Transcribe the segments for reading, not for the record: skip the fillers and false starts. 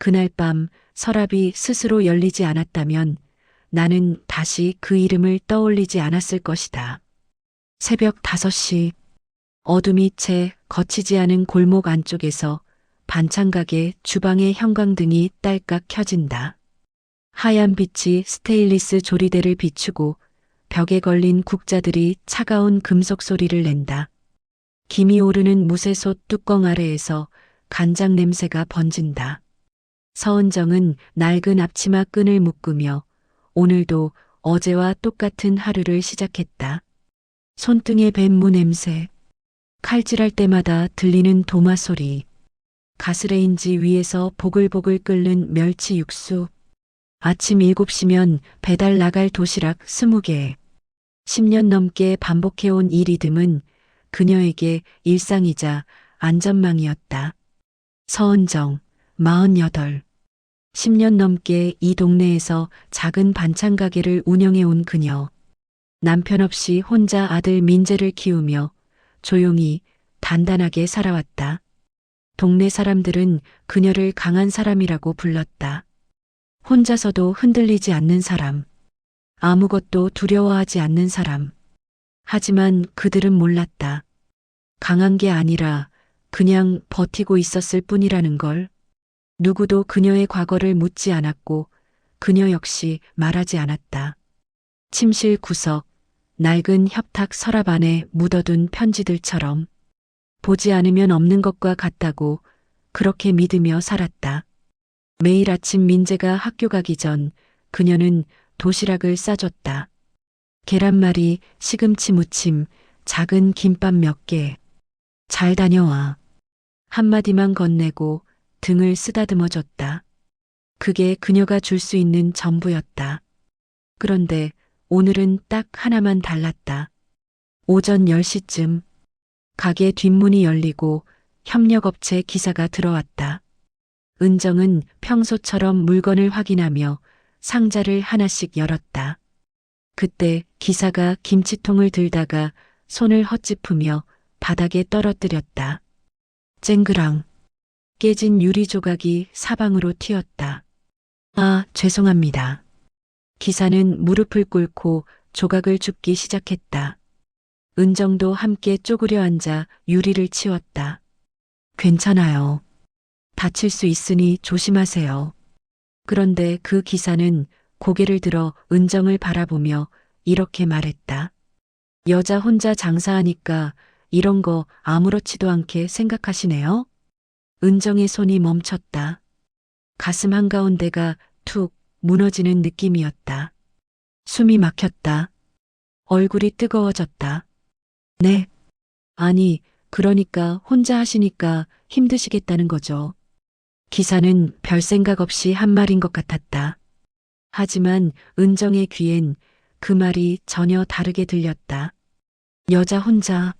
그날 밤 서랍이 스스로 열리지 않았다면 나는 다시 그 이름을 떠올리지 않았을 것이다. 새벽 5시 어둠이 채 거치지 않은 골목 안쪽에서 반찬가게 주방의 형광등이 딸깍 켜진다. 하얀 빛이 스테인리스 조리대를 비추고 벽에 걸린 국자들이 차가운 금속 소리를 낸다. 김이 오르는 무쇠솥 뚜껑 아래에서 간장 냄새가 번진다. 서은정은 낡은 앞치마 끈을 묶으며 오늘도 어제와 똑같은 하루를 시작했다. 손등의 뱀무 냄새, 칼질할 때마다 들리는 도마 소리, 가스레인지 위에서 보글보글 끓는 멸치 육수, 아침 7시면 배달 나갈 도시락 20개. 10년 넘게 반복해온 이 리듬은 그녀에게 일상이자 안전망이었다. 서은정, 48. 10년 넘게 이 동네에서 작은 반찬 가게를 운영해온 그녀. 남편 없이 혼자 아들 민재를 키우며 조용히 단단하게 살아왔다. 동네 사람들은 그녀를 강한 사람이라고 불렀다. 혼자서도 흔들리지 않는 사람. 아무것도 두려워하지 않는 사람. 하지만 그들은 몰랐다. 강한 게 아니라 그냥 버티고 있었을 뿐이라는 걸. 누구도 그녀의 과거를 묻지 않았고 그녀 역시 말하지 않았다. 침실 구석, 낡은 협탁 서랍 안에 묻어둔 편지들처럼 보지 않으면 없는 것과 같다고 그렇게 믿으며 살았다. 매일 아침 민재가 학교 가기 전 그녀는 도시락을 싸줬다. 계란말이, 시금치 무침, 작은 김밥 몇 개. 잘 다녀와. 한마디만 건네고 등을 쓰다듬어줬다. 그게 그녀가 줄 수 있는 전부였다. 그런데 오늘은 딱 하나만 달랐다. 오전 10시쯤 가게 뒷문이 열리고 협력업체 기사가 들어왔다. 은정은 평소처럼 물건을 확인하며 상자를 하나씩 열었다. 그때 기사가 김치통을 들다가 손을 헛짚으며 바닥에 떨어뜨렸다. 쨍그랑 깨진 유리 조각이 사방으로 튀었다. 아, 죄송합니다. 기사는 무릎을 꿇고 조각을 줍기 시작했다. 은정도 함께 쪼그려 앉아 유리를 치웠다. 괜찮아요. 다칠 수 있으니 조심하세요. 그런데 그 기사는 고개를 들어 은정을 바라보며 이렇게 말했다. 여자 혼자 장사하니까 이런 거 아무렇지도 않게 생각하시네요? 은정의 손이 멈췄다. 가슴 한가운데가 툭 무너지는 느낌이었다. 숨이 막혔다. 얼굴이 뜨거워졌다. 네. 아니, 그러니까 혼자 하시니까 힘드시겠다는 거죠. 기사는 별 생각 없이 한 말인 것 같았다. 하지만 은정의 귀엔 그 말이 전혀 다르게 들렸다. 여자 혼자서,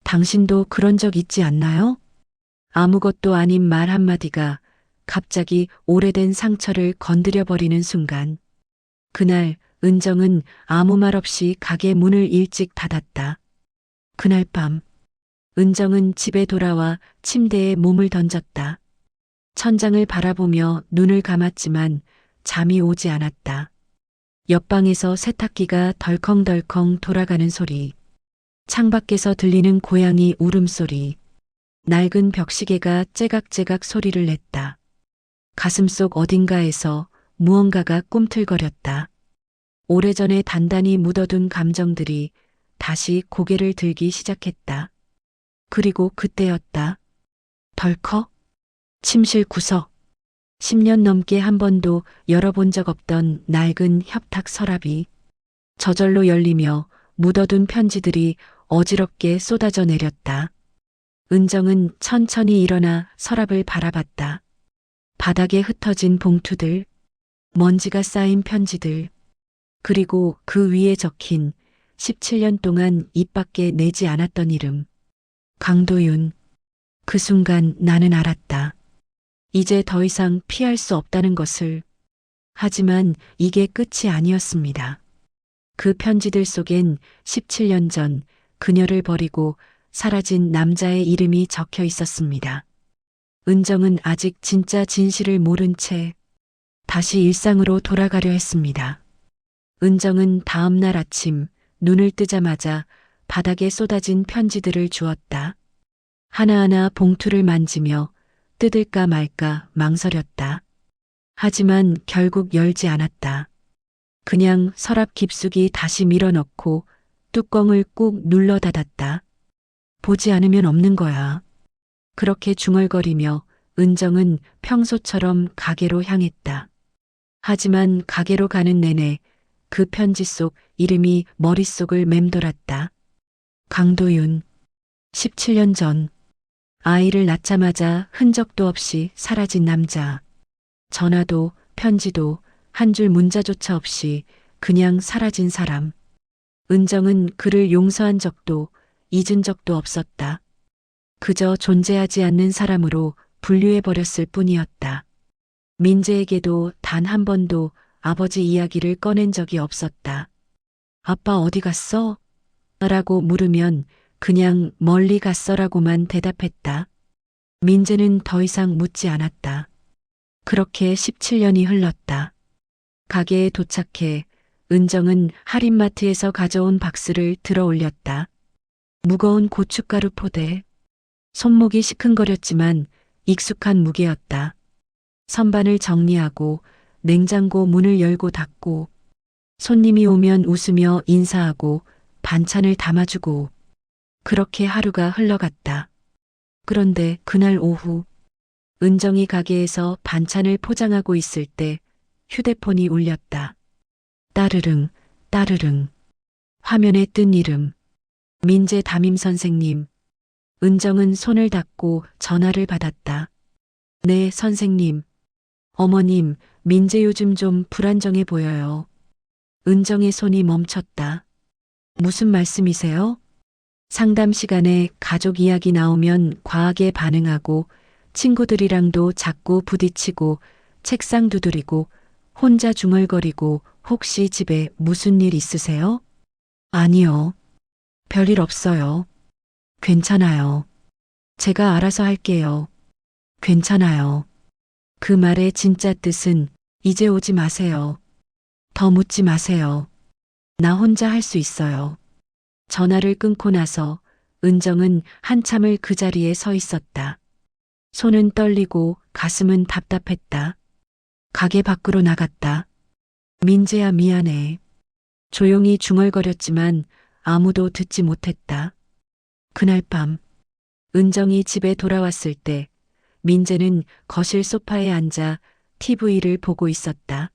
당신도 그런 적 있지 않나요? 아무것도 아닌 말 한마디가 갑자기 오래된 상처를 건드려버리는 순간. 그날 은정은 아무 말 없이 가게 문을 일찍 닫았다. 그날 밤 은정은 집에 돌아와 침대에 몸을 던졌다. 천장을 바라보며 눈을 감았지만 잠이 오지 않았다. 옆방에서 세탁기가 덜컹덜컹 돌아가는 소리, 창밖에서 들리는 고양이 울음소리, 낡은 벽시계가 째각째각 소리를 냈다. 가슴속 어딘가에서 무언가가 꿈틀거렸다. 오래전에 단단히 묻어둔 감정들이 다시 고개를 들기 시작했다. 그리고 그때였다. 덜컥 침실 구석. 10년 넘게 한 번도 열어본 적 없던 낡은 협탁 서랍이 저절로 열리며 묻어둔 편지들이 어지럽게 쏟아져 내렸다. 은정은 천천히 일어나 서랍을 바라봤다. 바닥에 흩어진 봉투들, 먼지가 쌓인 편지들, 그리고 그 위에 적힌 17년 동안 입 밖에 내지 않았던 이름. 강도윤. 그 순간 나는 알았다. 이제 더 이상 피할 수 없다는 것을. 하지만 이게 끝이 아니었습니다. 그 편지들 속엔 17년 전 그녀를 버리고 사라진 남자의 이름이 적혀 있었습니다. 은정은 아직 진짜 진실을 모른 채 다시 일상으로 돌아가려 했습니다. 은정은 다음 날 아침 눈을 뜨자마자 바닥에 쏟아진 편지들을 주웠다. 하나하나 봉투를 만지며 뜯을까 말까 망설였다. 하지만 결국 열지 않았다. 그냥 서랍 깊숙이 다시 밀어넣고 뚜껑을 꾹 눌러 닫았다. 보지 않으면 없는 거야. 그렇게 중얼거리며 은정은 평소처럼 가게로 향했다. 하지만 가게로 가는 내내 그 편지 속 이름이 머릿속을 맴돌았다. 강도윤. 17년 전 아이를 낳자마자 흔적도 없이 사라진 남자. 전화도 편지도 한 줄 문자조차 없이 그냥 사라진 사람. 은정은 그를 용서한 적도 잊은 적도 없었다. 그저 존재하지 않는 사람으로 분류해버렸을 뿐이었다. 민재에게도 단 한 번도 아버지 이야기를 꺼낸 적이 없었다. 아빠 어디 갔어? 라고 물으면 그냥 멀리 갔어라고만 대답했다. 민재는 더 이상 묻지 않았다. 그렇게 17년이 흘렀다. 가게에 도착해 은정은 할인마트에서 가져온 박스를 들어 올렸다. 무거운 고춧가루 포대. 손목이 시큰거렸지만 익숙한 무게였다. 선반을 정리하고 냉장고 문을 열고 닫고 손님이 오면 웃으며 인사하고 반찬을 담아주고 그렇게 하루가 흘러갔다. 그런데 그날 오후 은정이 가게에서 반찬을 포장하고 있을 때 휴대폰이 울렸다. 따르릉 따르릉. 화면에 뜬 이름. 민재 담임 선생님. 은정은 손을 닦고 전화를 받았다. 네, 선생님. 어머님, 민재 요즘 좀 불안정해 보여요. 은정의 손이 멈췄다. 무슨 말씀이세요? 상담 시간에 가족 이야기 나오면 과하게 반응하고 친구들이랑도 자꾸 부딪히고 책상 두드리고 혼자 중얼거리고 혹시 집에 무슨 일 있으세요? 아니요. 별일 없어요. 괜찮아요. 제가 알아서 할게요. 괜찮아요. 그 말의 진짜 뜻은 이제 오지 마세요. 더 묻지 마세요. 나 혼자 할 수 있어요. 전화를 끊고 나서 은정은 한참을 그 자리에 서 있었다. 손은 떨리고 가슴은 답답했다. 가게 밖으로 나갔다. 민재야 미안해. 조용히 중얼거렸지만 아무도 듣지 못했다. 그날 밤 은정이 집에 돌아왔을 때 민재는 거실 소파에 앉아 TV를 보고 있었다.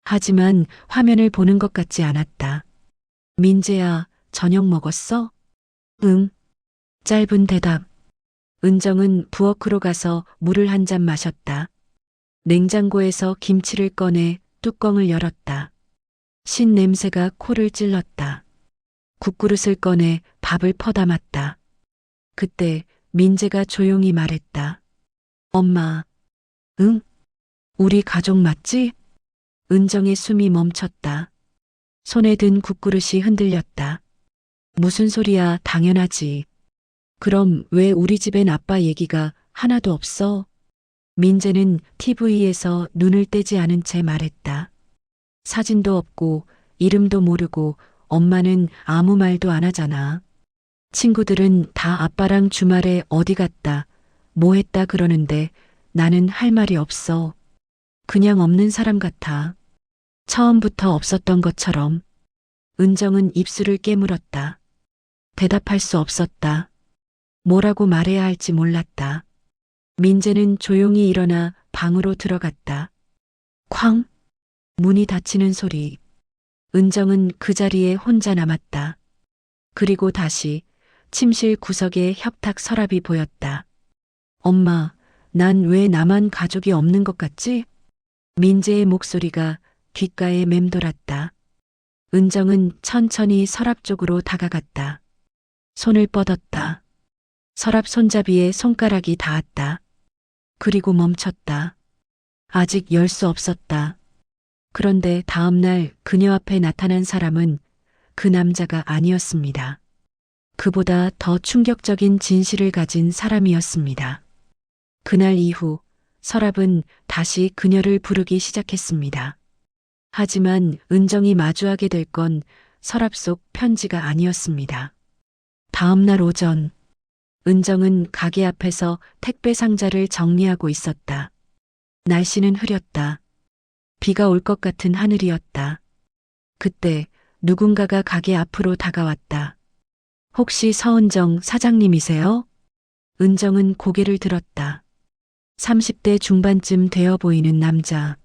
하지만 화면을 보는 것 같지 않았다. 민재야, 저녁 먹었어? 응. 짧은 대답. 은정은 부엌으로 가서 물을 한 잔 마셨다. 냉장고에서 김치를 꺼내 뚜껑을 열었다. 신 냄새가 코를 찔렀다. 국그릇을 꺼내 밥을 퍼담았다. 그때 민재가 조용히 말했다. 엄마. 응? 우리 가족 맞지? 은정의 숨이 멈췄다. 손에 든 국그릇이 흔들렸다. 무슨 소리야, 당연하지. 그럼 왜 우리 집엔 아빠 얘기가 하나도 없어? 민재는 TV에서 눈을 떼지 않은 채 말했다. 사진도 없고 이름도 모르고 엄마는 아무 말도 안 하잖아. 친구들은 다 아빠랑 주말에 어디 갔다, 뭐 했다 그러는데 나는 할 말이 없어. 그냥 없는 사람 같아. 처음부터 없었던 것처럼. 은정은 입술을 깨물었다. 대답할 수 없었다. 뭐라고 말해야 할지 몰랐다. 민재는 조용히 일어나 방으로 들어갔다. 쾅! 문이 닫히는 소리. 은정은 그 자리에 혼자 남았다. 그리고 다시 침실 구석에 협탁 서랍이 보였다. 엄마, 난 왜 나만 가족이 없는 것 같지? 민재의 목소리가 귓가에 맴돌았다. 은정은 천천히 서랍 쪽으로 다가갔다. 손을 뻗었다. 서랍 손잡이에 손가락이 닿았다. 그리고 멈췄다. 아직 열 수 없었다. 그런데 다음 날 그녀 앞에 나타난 사람은 그 남자가 아니었습니다. 그보다 더 충격적인 진실을 가진 사람이었습니다. 그날 이후 서랍은 다시 그녀를 부르기 시작했습니다. 하지만 은정이 마주하게 될 건 서랍 속 편지가 아니었습니다. 다음 날 오전, 은정은 가게 앞에서 택배 상자를 정리하고 있었다. 날씨는 흐렸다. 비가 올 것 같은 하늘이었다. 그때 누군가가 가게 앞으로 다가왔다. 혹시 서은정 사장님이세요? 은정은 고개를 들었다. 30대 중반쯤 되어 보이는 남자.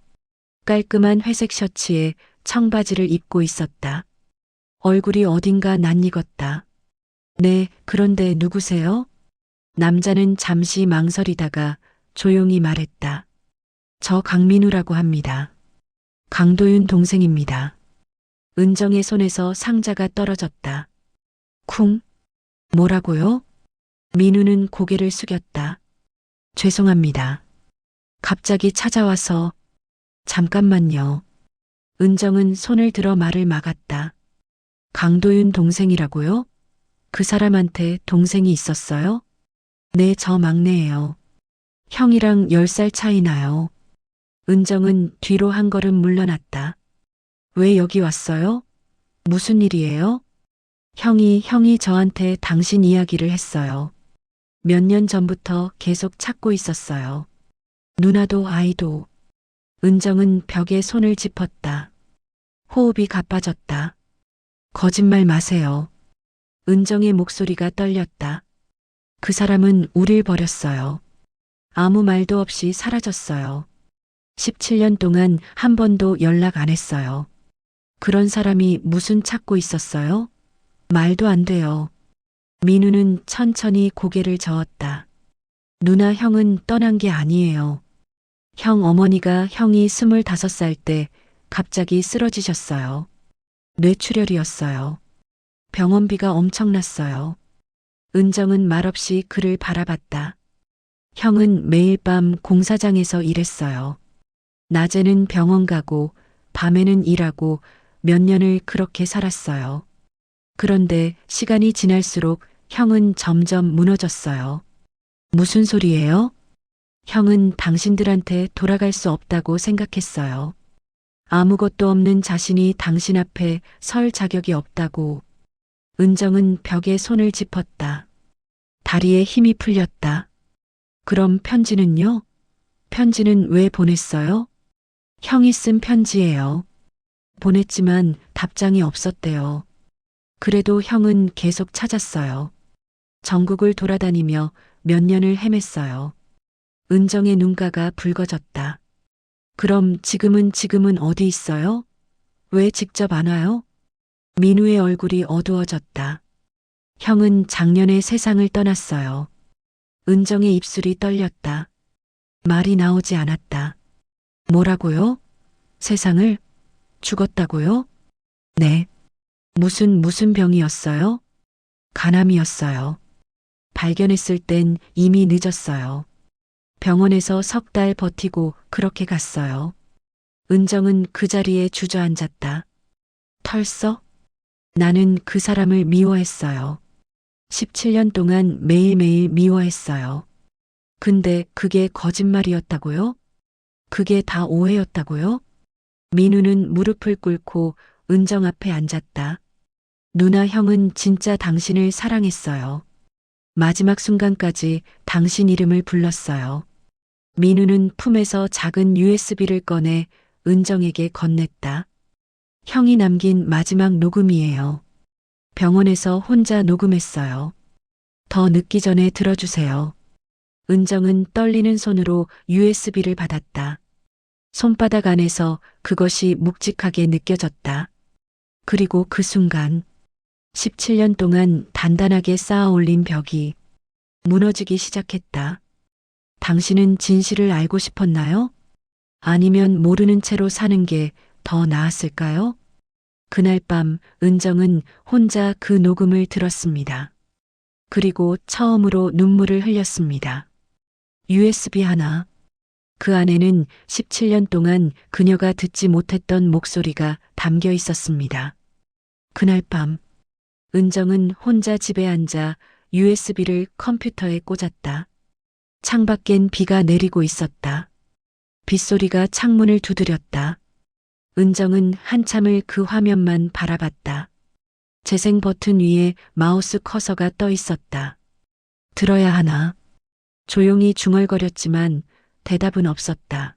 깔끔한 회색 셔츠에 청바지를 입고 있었다. 얼굴이 어딘가 낯익었다. 네, 그런데 누구세요? 남자는 잠시 망설이다가 조용히 말했다. 저 강민우라고 합니다. 강도윤 동생입니다. 은정의 손에서 상자가 떨어졌다. 쿵. 뭐라고요? 민우는 고개를 숙였다. 죄송합니다. 갑자기 찾아와서. 잠깐만요. 은정은 손을 들어 말을 막았다. 강도윤 동생이라고요? 그 사람한테 동생이 있었어요? 네, 저 막내예요. 형이랑 10살 차이 나요. 은정은 뒤로 한 걸음 물러났다. 왜 여기 왔어요? 무슨 일이에요? 형이 저한테 당신 이야기를 했어요. 몇 년 전부터 계속 찾고 있었어요. 누나도 아이도. 은정은 벽에 손을 짚었다. 호흡이 가빠졌다. 거짓말 마세요. 은정의 목소리가 떨렸다. 그 사람은 우릴 버렸어요. 아무 말도 없이 사라졌어요. 17년 동안 한 번도 연락 안 했어요. 그런 사람이 무슨 찾고 있었어요? 말도 안 돼요. 민우는 천천히 고개를 저었다. 누나, 형은 떠난 게 아니에요. 형 어머니가 형이 25살 때 갑자기 쓰러지셨어요. 뇌출혈이었어요. 병원비가 엄청났어요. 은정은 말없이 그를 바라봤다. 형은 매일 밤 공사장에서 일했어요. 낮에는 병원 가고 밤에는 일하고 몇 년을 그렇게 살았어요. 그런데 시간이 지날수록 형은 점점 무너졌어요. 무슨 소리예요? 형은 당신들한테 돌아갈 수 없다고 생각했어요. 아무것도 없는 자신이 당신 앞에 설 자격이 없다고. 은정은 벽에 손을 짚었다. 다리에 힘이 풀렸다. 그럼 편지는요? 편지는 왜 보냈어요? 형이 쓴 편지예요. 보냈지만 답장이 없었대요. 그래도 형은 계속 찾았어요. 전국을 돌아다니며 몇 년을 헤맸어요. 은정의 눈가가 붉어졌다. 그럼 지금은 어디 있어요? 왜 직접 안 와요? 민우의 얼굴이 어두워졌다. 형은 작년에 세상을 떠났어요. 은정의 입술이 떨렸다. 말이 나오지 않았다. 뭐라고요? 세상을? 죽었다고요? 네. 무슨 병이었어요? 간암이었어요. 발견했을 땐 이미 늦었어요. 병원에서 3달 버티고 그렇게 갔어요. 은정은 그 자리에 주저앉았다. 털썩? 나는 그 사람을 미워했어요. 17년 동안 매일매일 미워했어요. 근데 그게 거짓말이었다고요? 그게 다 오해였다고요? 민우는 무릎을 꿇고 은정 앞에 앉았다. 누나, 형은 진짜 당신을 사랑했어요. 마지막 순간까지 당신 이름을 불렀어요. 민우는 품에서 작은 USB를 꺼내 은정에게 건넸다. 형이 남긴 마지막 녹음이에요. 병원에서 혼자 녹음했어요. 더 늦기 전에 들어주세요. 은정은 떨리는 손으로 USB를 받았다. 손바닥 안에서 그것이 묵직하게 느껴졌다. 그리고 그 순간 17년 동안 단단하게 쌓아 올린 벽이 무너지기 시작했다. 당신은 진실을 알고 싶었나요? 아니면 모르는 채로 사는 게 더 나았을까요? 그날 밤 은정은 혼자 그 녹음을 들었습니다. 그리고 처음으로 눈물을 흘렸습니다. USB 하나. 그 안에는 17년 동안 그녀가 듣지 못했던 목소리가 담겨 있었습니다. 그날 밤 은정은 혼자 집에 앉아 USB를 컴퓨터에 꽂았다. 창밖엔 비가 내리고 있었다. 빗소리가 창문을 두드렸다. 은정은 한참을 그 화면만 바라봤다. 재생 버튼 위에 마우스 커서가 떠 있었다. 들어야 하나? 조용히 중얼거렸지만 대답은 없었다.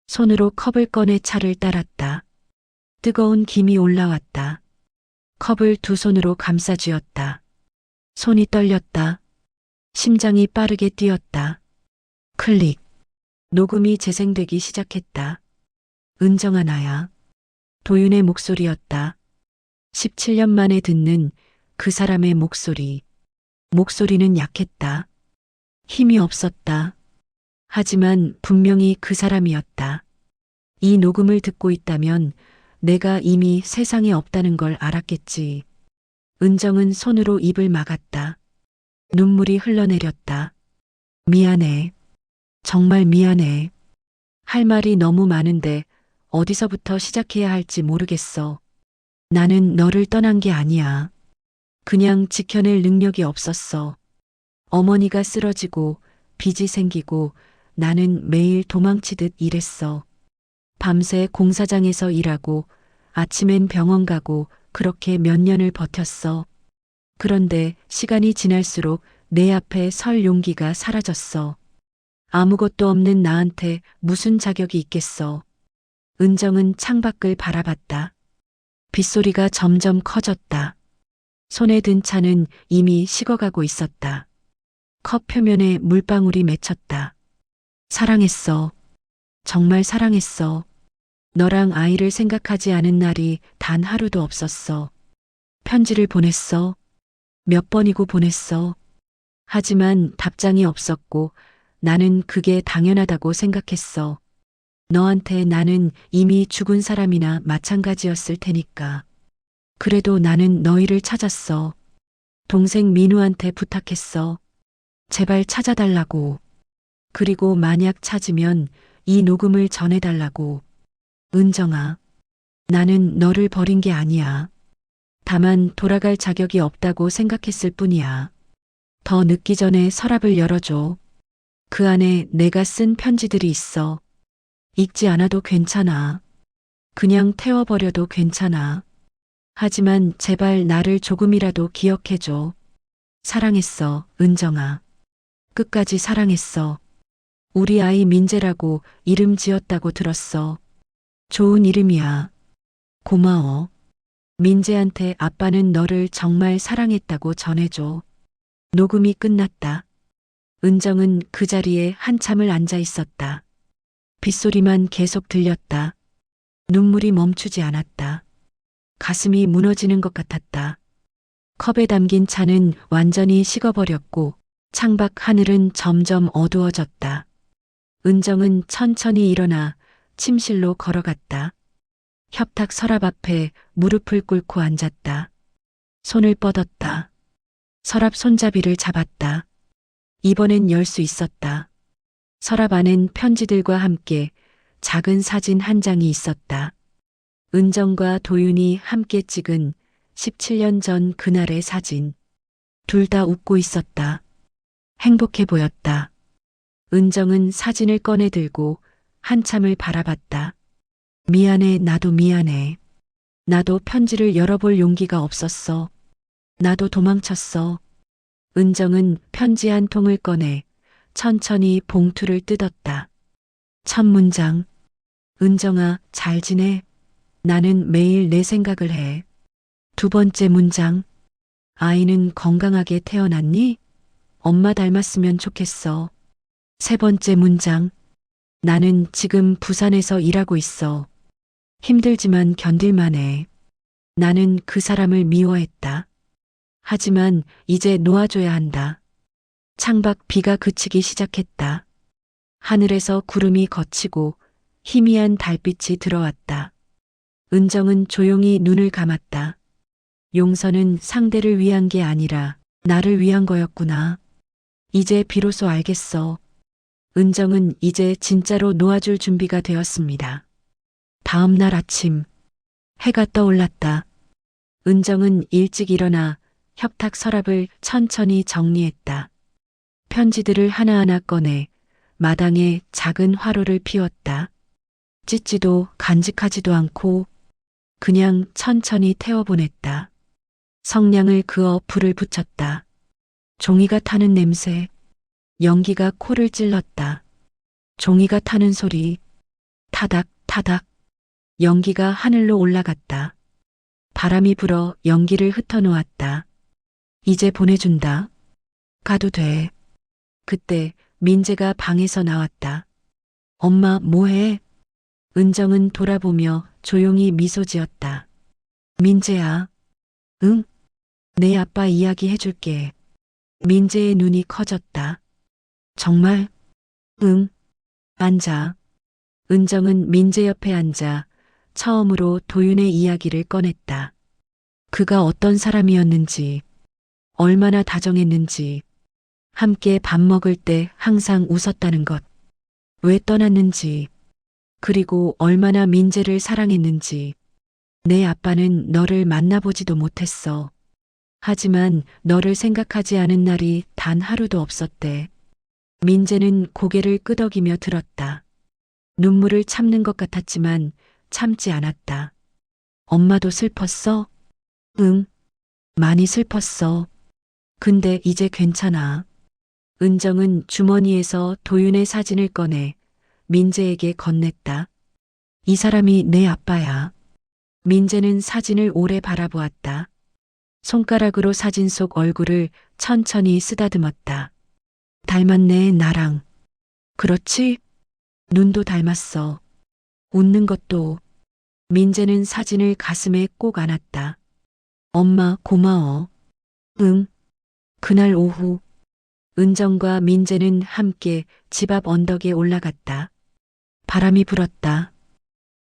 손으로 컵을 꺼내 차를 따랐다. 뜨거운 김이 올라왔다. 컵을 두 손으로 감싸 쥐었다. 손이 떨렸다. 심장이 빠르게 뛰었다. 클릭. 녹음이 재생되기 시작했다. 은정아 나야. 도윤의 목소리였다. 17년 만에 듣는 그 사람의 목소리. 목소리는 약했다. 힘이 없었다. 하지만 분명히 그 사람이었다. 이 녹음을 듣고 있다면 내가 이미 세상에 없다는 걸 알았겠지. 은정은 손으로 입을 막았다. 눈물이 흘러내렸다. 미안해. 정말 미안해. 할 말이 너무 많은데 어디서부터 시작해야 할지 모르겠어. 나는 너를 떠난 게 아니야. 그냥 지켜낼 능력이 없었어. 어머니가 쓰러지고 빚이 생기고 나는 매일 도망치듯 일했어. 밤새 공사장에서 일하고 아침엔 병원 가고 그렇게 몇 년을 버텼어. 그런데 시간이 지날수록 내 앞에 설 용기가 사라졌어. 아무것도 없는 나한테 무슨 자격이 있겠어. 은정은 창밖을 바라봤다. 빗소리가 점점 커졌다. 손에 든 차는 이미 식어가고 있었다. 컵 표면에 물방울이 맺혔다. 사랑했어. 정말 사랑했어. 너랑 아이를 생각하지 않은 날이 단 하루도 없었어. 편지를 보냈어. 몇 번이고 보냈어. 하지만 답장이 없었고 나는 그게 당연하다고 생각했어. 너한테 나는 이미 죽은 사람이나 마찬가지였을 테니까. 그래도 나는 너희를 찾았어. 동생 민우한테 부탁했어. 제발 찾아달라고. 그리고 만약 찾으면 이 녹음을 전해달라고. 은정아, 나는 너를 버린 게 아니야. 다만 돌아갈 자격이 없다고 생각했을 뿐이야. 더 늦기 전에 서랍을 열어줘. 그 안에 내가 쓴 편지들이 있어. 읽지 않아도 괜찮아. 그냥 태워버려도 괜찮아. 하지만 제발 나를 조금이라도 기억해줘. 사랑했어, 은정아. 끝까지 사랑했어. 우리 아이 민재라고 이름 지었다고 들었어. 좋은 이름이야. 고마워. 민재한테 아빠는 너를 정말 사랑했다고 전해줘. 녹음이 끝났다. 은정은 그 자리에 한참을 앉아 있었다. 빗소리만 계속 들렸다. 눈물이 멈추지 않았다. 가슴이 무너지는 것 같았다. 컵에 담긴 차는 완전히 식어버렸고 창밖 하늘은 점점 어두워졌다. 은정은 천천히 일어나 침실로 걸어갔다. 협탁 서랍 앞에 무릎을 꿇고 앉았다. 손을 뻗었다. 서랍 손잡이를 잡았다. 이번엔 열 수 있었다. 서랍 안엔 편지들과 함께 작은 사진 한 장이 있었다. 은정과 도윤이 함께 찍은 17년 전 그날의 사진. 둘 다 웃고 있었다. 행복해 보였다. 은정은 사진을 꺼내 들고 한참을 바라봤다. 미안해, 나도 미안해. 나도 편지를 열어볼 용기가 없었어. 나도 도망쳤어. 은정은 편지 한 통을 꺼내 천천히 봉투를 뜯었다. 첫 문장. 은정아, 잘 지내? 나는 매일 내 생각을 해. 두 번째 문장. 아이는 건강하게 태어났니? 엄마 닮았으면 좋겠어. 세 번째 문장. 나는 지금 부산에서 일하고 있어. 힘들지만 견딜만 해. 나는 그 사람을 미워했다. 하지만 이제 놓아줘야 한다. 창밖 비가 그치기 시작했다. 하늘에서 구름이 걷히고 희미한 달빛이 들어왔다. 은정은 조용히 눈을 감았다. 용서는 상대를 위한 게 아니라 나를 위한 거였구나. 이제 비로소 알겠어. 은정은 이제 진짜로 놓아줄 준비가 되었습니다. 다음 날 아침, 해가 떠올랐다. 은정은 일찍 일어나 협탁 서랍을 천천히 정리했다. 편지들을 하나하나 꺼내 마당에 작은 화로를 피웠다. 찢지도 간직하지도 않고 그냥 천천히 태워보냈다. 성냥을 그어 불을 붙였다. 종이가 타는 냄새, 연기가 코를 찔렀다. 종이가 타는 소리, 타닥 타닥. 연기가 하늘로 올라갔다. 바람이 불어 연기를 흩어놓았다. 이제 보내준다. 가도 돼. 그때 민재가 방에서 나왔다. 엄마 뭐해? 은정은 돌아보며 조용히 미소 지었다. 민재야. 응? 내 아빠 이야기 해줄게. 민재의 눈이 커졌다. 정말? 응. 앉아. 은정은 민재 옆에 앉아 처음으로 도윤의 이야기를 꺼냈다. 그가 어떤 사람이었는지, 얼마나 다정했는지, 함께 밥 먹을 때 항상 웃었다는 것, 왜 떠났는지, 그리고 얼마나 민재를 사랑했는지. 내 아빠는 너를 만나보지도 못했어. 하지만 너를 생각하지 않은 날이 단 하루도 없었대. 민재는 고개를 끄덕이며 들었다. 눈물을 참는 것 같았지만 참지 않았다. 엄마도 슬펐어? 응, 많이 슬펐어. 근데 이제 괜찮아. 은정은 주머니에서 도윤의 사진을 꺼내 민재에게 건넸다. 이 사람이 내 아빠야. 민재는 사진을 오래 바라보았다. 손가락으로 사진 속 얼굴을 천천히 쓰다듬었다. 닮았네, 나랑. 그렇지? 눈도 닮았어. 웃는 것도. 민재는 사진을 가슴에 꼭 안았다. 엄마, 고마워. 응. 그날 오후, 은정과 민재는 함께 집 앞 언덕에 올라갔다. 바람이 불었다.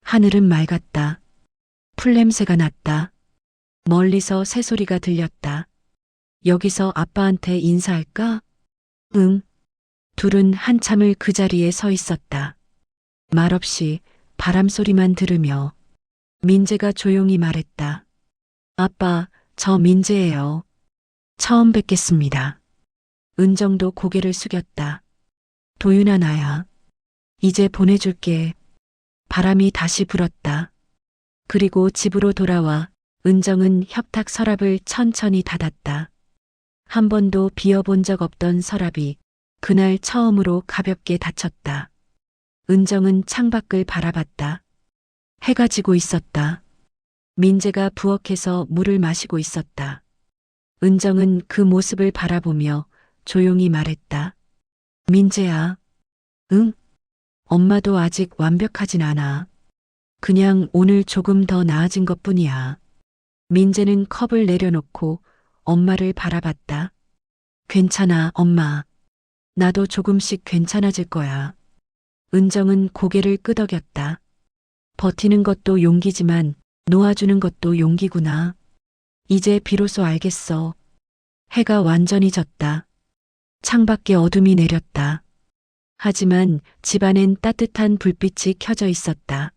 하늘은 맑았다. 풀냄새가 났다. 멀리서 새소리가 들렸다. 여기서 아빠한테 인사할까? 응. 둘은 한참을 그 자리에 서 있었다. 말없이 바람 소리만 들으며. 민재가 조용히 말했다. 아빠, 저 민재예요. 처음 뵙겠습니다. 은정도 고개를 숙였다. 도윤아, 나야. 이제 보내줄게. 바람이 다시 불었다. 그리고 집으로 돌아와 은정은 협탁 서랍을 천천히 닫았다. 한 번도 비워본 적 없던 서랍이 그날 처음으로 가볍게 닫혔다. 은정은 창밖을 바라봤다. 해가 지고 있었다. 민재가 부엌에서 물을 마시고 있었다. 은정은 그 모습을 바라보며 조용히 말했다. 민재야. 응? 엄마도 아직 완벽하진 않아. 그냥 오늘 조금 더 나아진 것뿐이야. 민재는 컵을 내려놓고 엄마를 바라봤다. 괜찮아, 엄마. 나도 조금씩 괜찮아질 거야. 은정은 고개를 끄덕였다. 버티는 것도 용기지만 놓아주는 것도 용기구나. 이제 비로소 알겠어. 해가 완전히 졌다. 창밖에 어둠이 내렸다. 하지만 집안엔 따뜻한 불빛이 켜져 있었다.